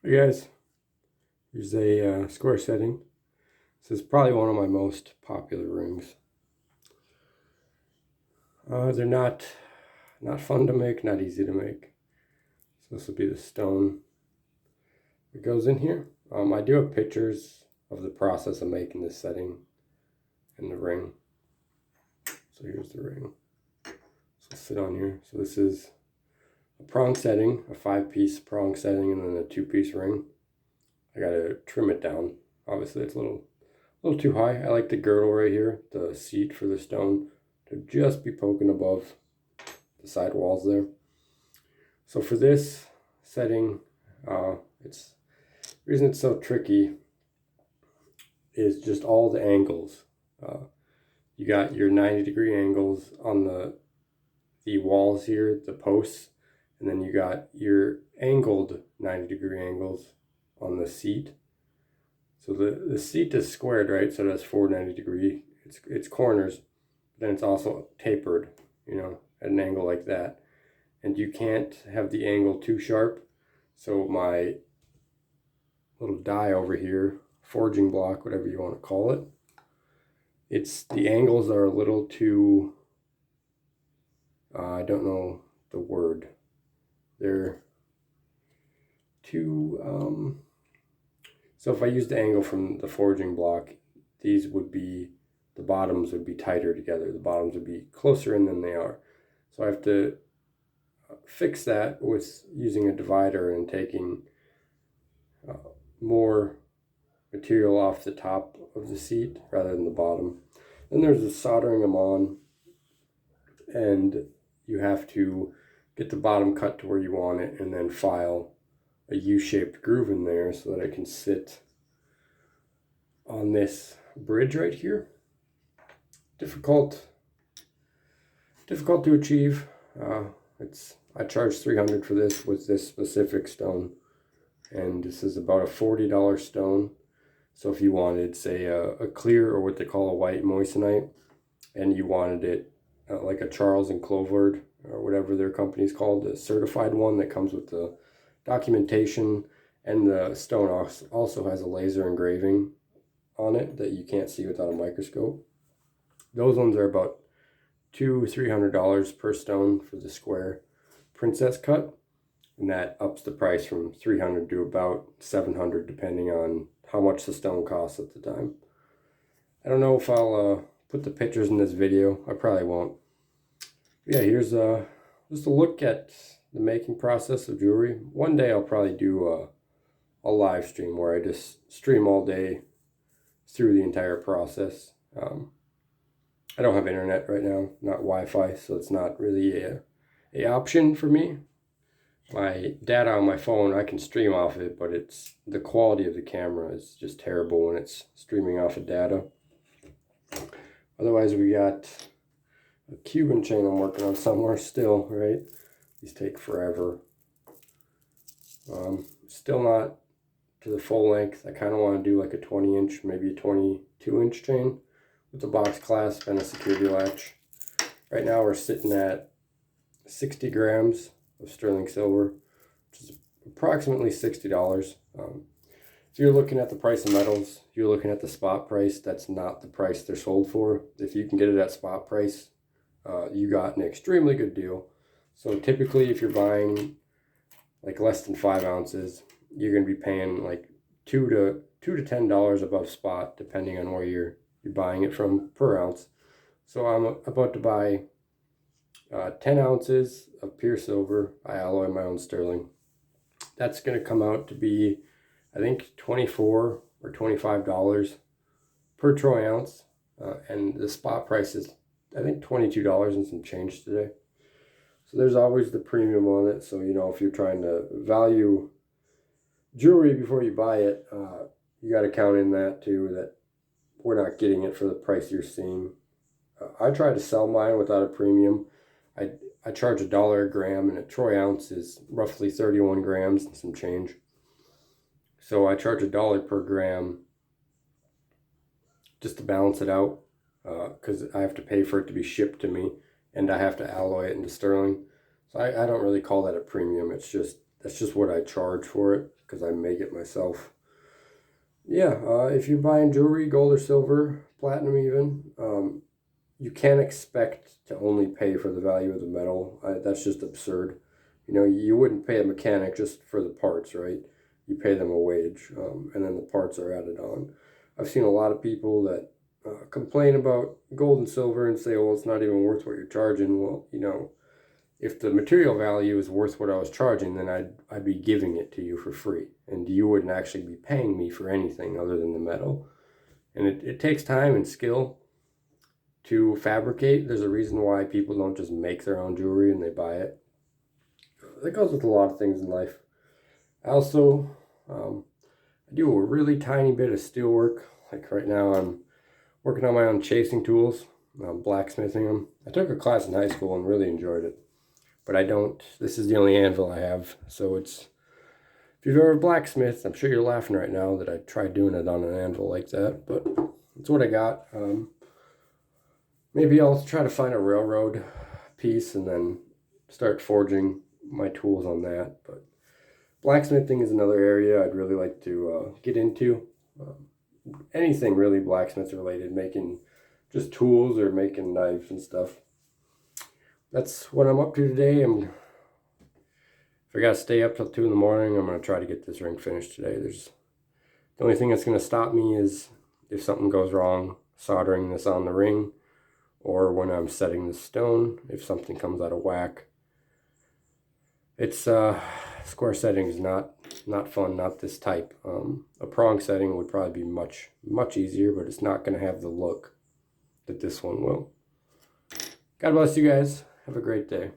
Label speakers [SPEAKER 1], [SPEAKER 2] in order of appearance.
[SPEAKER 1] Hey guys, here's a square setting. This is probably one of my most popular rings. They're not fun to make, not easy to make. So this will be the stone that goes in here. I do have pictures of the process of making this setting and the ring. So here's the ring. So it'll sit on here. So this is a prong setting, a 5-piece prong setting, and then a 2-piece ring. I gotta trim it down. Obviously, it's a little too high. I like the girdle right here, the seat for the stone, to just be poking above the side walls there. So for this setting, it's the reason it's so tricky is just all the angles. You got your 90-degree angles on the walls here, the posts, and then you got your angled 90-degree angles on the seat. So the seat is squared, right? So it has 490-degree. It's corners, but then it's also tapered, at an angle like that. And you can't have the angle too sharp. So my little die over here, forging block, whatever you want to call it, the angles are a little too, I don't know the word. They're too, so if I use the angle from the forging block, the bottoms would be tighter together. The bottoms would be closer in than they are. So I have to fix that with using a divider and taking more material off the top of the seat rather than the bottom. Then there's the soldering them on, and you have to get the bottom cut to where you want it and then file a U-shaped groove in there so that it can sit on this bridge right here. Difficult to achieve. I charged $300 for this with this specific stone, and this is about a $40 stone. So if you wanted, say, a clear or what they call a white moissanite, and you wanted it like a Charles and Clovard or whatever their company's called, the certified one that comes with the documentation, and the stone also has a laser engraving on it that you can't see without a microscope. Those ones are about $200-300 per stone for the square princess cut, and that ups the price from $300 to about $700 depending on how much the stone costs at the time. I don't know if I'll put the pictures in this video. I probably won't. But yeah, here's just a look at the making process of jewelry. One day I'll probably do a live stream where I just stream all day through the entire process. I don't have internet right now, not Wi-Fi, so it's not really a option for me. My data on my phone, I can stream off it, but the quality of the camera is just terrible when it's streaming off of data. Otherwise, we got a Cuban chain I'm working on somewhere still, right? These take forever. Still not to the full length. I kind of want to do like a 20-inch, maybe a 22-inch chain with a box clasp and a security latch. Right now we're sitting at 60 grams of sterling silver, which is approximately $60. If you're looking at the price of metals, you're looking at the spot price. That's not the price they're sold for. If you can get it at spot price, you got an extremely good deal. So typically if you're buying like less than 5 ounces, you're going to be paying like $2 to $10 above spot, depending on where you're buying it from per ounce. So I'm about to buy 10 ounces of pure silver. I alloy my own sterling. That's going to come out to be, I think, $24 or $25 per troy ounce. And the spot price is, I think, $22 and some change today. So there's always the premium on it. So, if you're trying to value jewelry before you buy it, you got to count in that too, that we're not getting it for the price you're seeing. I try to sell mine without a premium. I charge $1 a gram, and a troy ounce is roughly 31 grams and some change. So I charge $1 per gram just to balance it out, because I have to pay for it to be shipped to me, and I have to alloy it into sterling. So I don't really call that a premium. That's just what I charge for it, because I make it myself. Yeah, if you're buying jewelry, gold or silver, platinum even, you can't expect to only pay for the value of the metal. That's just absurd. You know, you wouldn't pay a mechanic just for the parts, right? You pay them a wage, and then the parts are added on. I've seen a lot of people that complain about gold and silver and say, well, it's not even worth what you're charging. Well, you know, if the material value is worth what I was charging, then I'd be giving it to you for free. And you wouldn't actually be paying me for anything other than the metal. And it takes time and skill to fabricate. There's a reason why people don't just make their own jewelry and they buy it. That goes with a lot of things in life. I also I do a really tiny bit of steel work. Like right now I'm working on my own chasing tools, blacksmithing them. I took a class in high school and really enjoyed it. But I don't, this is the only anvil I have. So it's, if you've ever blacksmithed, I'm sure you're laughing right now that I tried doing it on an anvil like that. But that's what I got. Maybe I'll try to find a railroad piece and then start forging my tools on that. But blacksmithing is another area I'd really like to get into. Anything really blacksmith related, making just tools or making knives and stuff. That's what I'm up to today. If I gotta stay up till 2 in the morning, I'm gonna try to get this ring finished today. The only thing that's gonna stop me is if something goes wrong soldering this on the ring, or when I'm setting the stone, if something comes out of whack. It's square setting is not fun, not this type. A prong setting would probably be much easier, but it's not gonna have the look that this one will. God bless you guys. Have a great day.